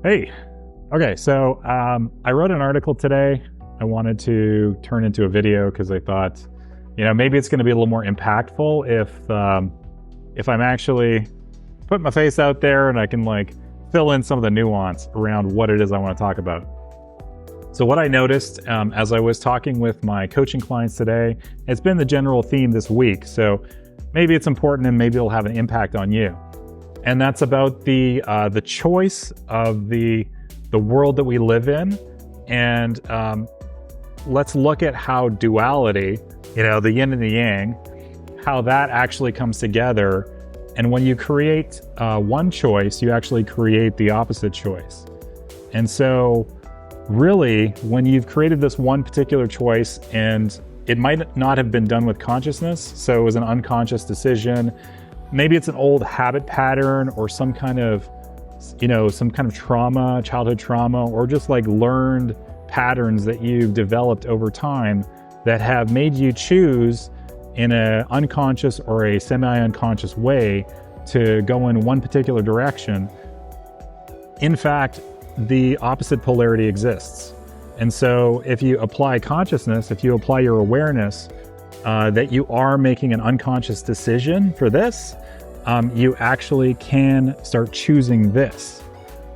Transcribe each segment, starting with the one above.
Hey, okay, so I wrote an article today. I wanted to turn into a video because I thought, maybe it's going to be a little more impactful if I'm actually putting my face out there and I can like fill in some of the nuance around what it is I want to talk about. So what I noticed as I was talking with my coaching clients today, it's been the general theme this week. So maybe it's important and maybe it'll have an impact on you. And that's about the choice of the world that we live in. And let's look at how duality, the yin and the yang, how that actually comes together. And when you create one choice, you actually create the opposite choice. And so really, when you've created this one particular choice, and it might not have been done with consciousness, so it was an unconscious decision. Maybe it's an old habit pattern or some kind of trauma, childhood trauma, or just like learned patterns that you've developed over time that have made you choose in an unconscious or a semi-unconscious way to go in one particular direction. In fact, the opposite polarity exists. And so if you apply consciousness, if you apply your awareness, that you are making an unconscious decision for this, you actually can start choosing this.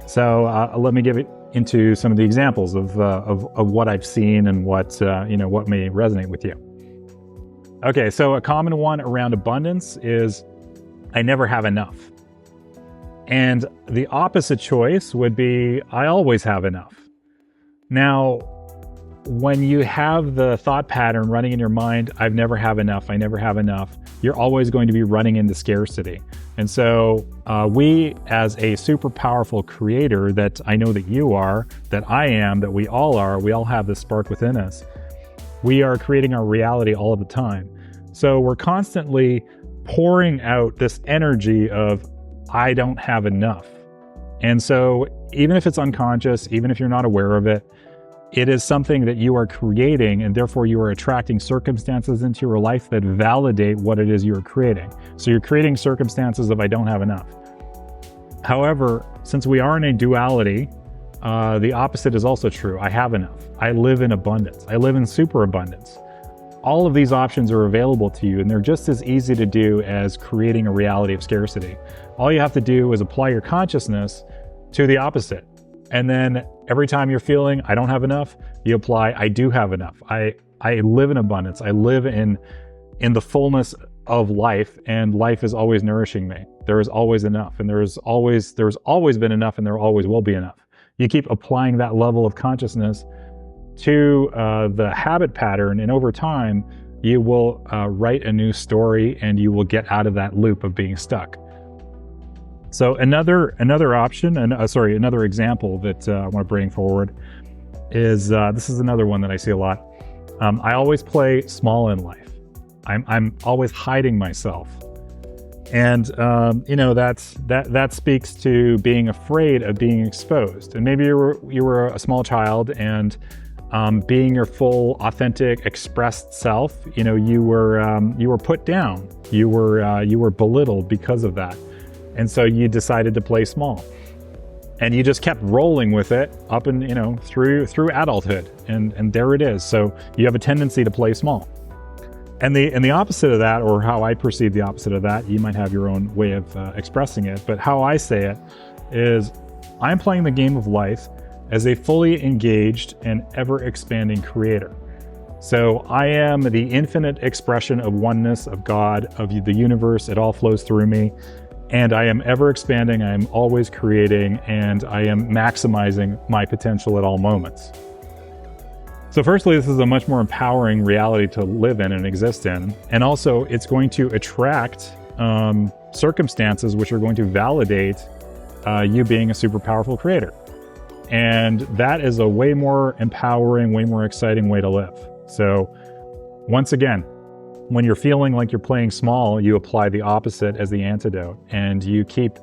So let me give it into some of the examples of what I've seen and what may resonate with you. Okay, so a common one around abundance is I never have enough. And the opposite choice would be I always have enough. Now, when you have the thought pattern running in your mind, I never have enough, you're always going to be running into scarcity. And so we, as a super powerful creator that I know that you are, that I am, that we all are, we all have this spark within us. We are creating our reality all of the time. So we're constantly pouring out this energy of I don't have enough. And so even if it's unconscious, even if you're not aware of it, it is something that you are creating, and therefore you are attracting circumstances into your life that validate what it is you are creating. So you're creating circumstances of I don't have enough. However, since we are in a duality, the opposite is also true. I have enough. I live in abundance. I live in superabundance. All of these options are available to you, and they're just as easy to do as creating a reality of scarcity. All you have to do is apply your consciousness to the opposite. And then every time you're feeling I don't have enough, you apply I do have enough. I live in abundance. I live in the fullness of life, and life is always nourishing me. There is always enough, and there's always been enough, and there always will be enough. You keep applying that level of consciousness to the habit pattern, and over time you will write a new story, and you will get out of that loop of being stuck. So another option, another example that I want to bring forward is this is another one that I see a lot. I always play small in life. I'm always hiding myself, and that speaks to being afraid of being exposed. And maybe you were a small child, and being your full, authentic, expressed self, you were put down. You were belittled because of that. And so you decided to play small, and you just kept rolling with it up and through adulthood, and there it is. So you have a tendency to play small. And the opposite of that, or how I perceive the opposite of that, you might have your own way of expressing it, but how I say it is I'm playing the game of life as a fully engaged and ever-expanding creator. So I am the infinite expression of oneness, of God, of the universe. It all flows through me. And I am ever expanding, I am always creating, and I am maximizing my potential at all moments. So firstly, this is a much more empowering reality to live in and exist in. And also, it's going to attract circumstances which are going to validate you being a super powerful creator. And that is a way more empowering, way more exciting way to live. So once again, when you're feeling like you're playing small, you apply the opposite as the antidote, and you keep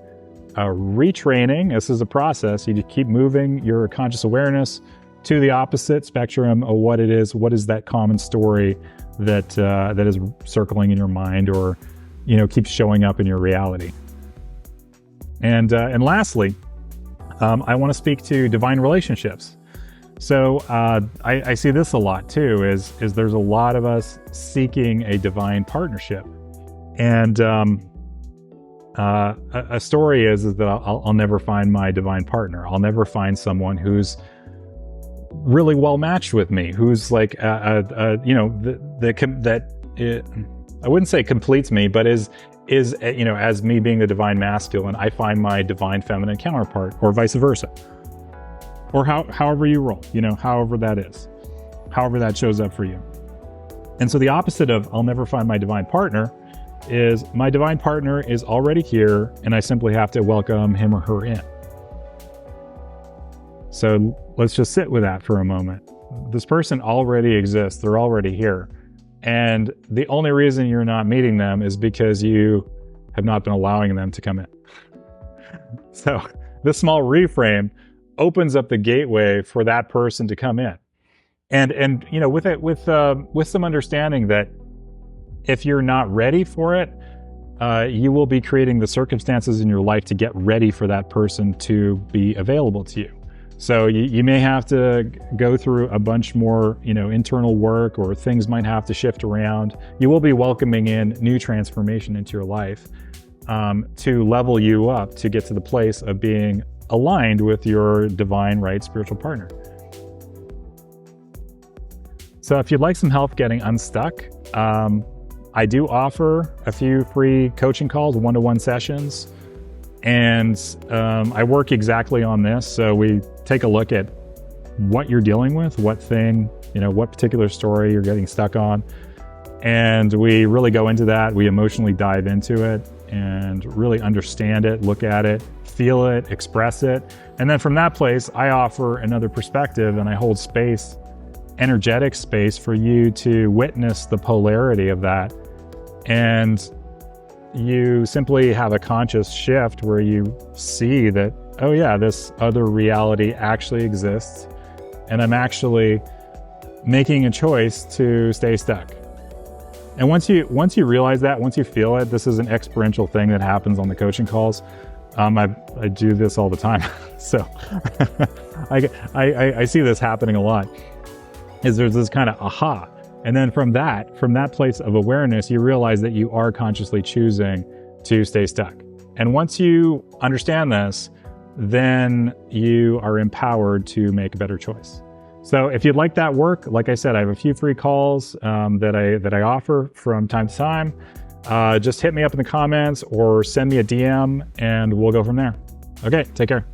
retraining. This is a process. You keep moving your conscious awareness to the opposite spectrum of what it is. What is that common story that is circling in your mind, or keeps showing up in your reality? And lastly, I want to speak to divine relationships. So I see this a lot too, is there's a lot of us seeking a divine partnership. And a story is that I'll never find my divine partner. I'll never find someone who's really well matched with me, who's like, I wouldn't say completes me, but is as me being the divine masculine, I find my divine feminine counterpart, or vice versa, or however you roll, however that is, however that shows up for you. And so the opposite of I'll never find my divine partner is my divine partner is already here, and I simply have to welcome him or her in. So let's just sit with that for a moment. This person already exists. They're already here. And the only reason you're not meeting them is because you have not been allowing them to come in. So this small reframe opens up the gateway for that person to come in. And with some understanding that if you're not ready for it, you will be creating the circumstances in your life to get ready for that person to be available to you. So you may have to go through a bunch more, internal work, or things might have to shift around. You will be welcoming in new transformation into your life to level you up to get to the place of being aligned with your divine right spiritual partner. So if you'd like some help getting unstuck, I do offer a few free coaching calls, one-to-one sessions. And I work exactly on this. So we take a look at what you're dealing with, what thing, what particular story you're getting stuck on. And we really go into that. We emotionally dive into it and really understand it, look at it, feel it, express it. And then from that place, I offer another perspective, and I hold space, energetic space, for you to witness the polarity of that. And you simply have a conscious shift where you see that, oh yeah, this other reality actually exists, and I'm actually making a choice to stay stuck. And once you realize that, once you feel it, this is an experiential thing that happens on the coaching calls. I do this all the time. So I see this happening a lot, is there's this kind of aha. And then from that place of awareness, you realize that you are consciously choosing to stay stuck. And once you understand this, then you are empowered to make a better choice. So if you'd like that work, like I said, I have a few free calls that I offer from time to time. Just hit me up in the comments or send me a DM, and we'll go from there. Okay, take care.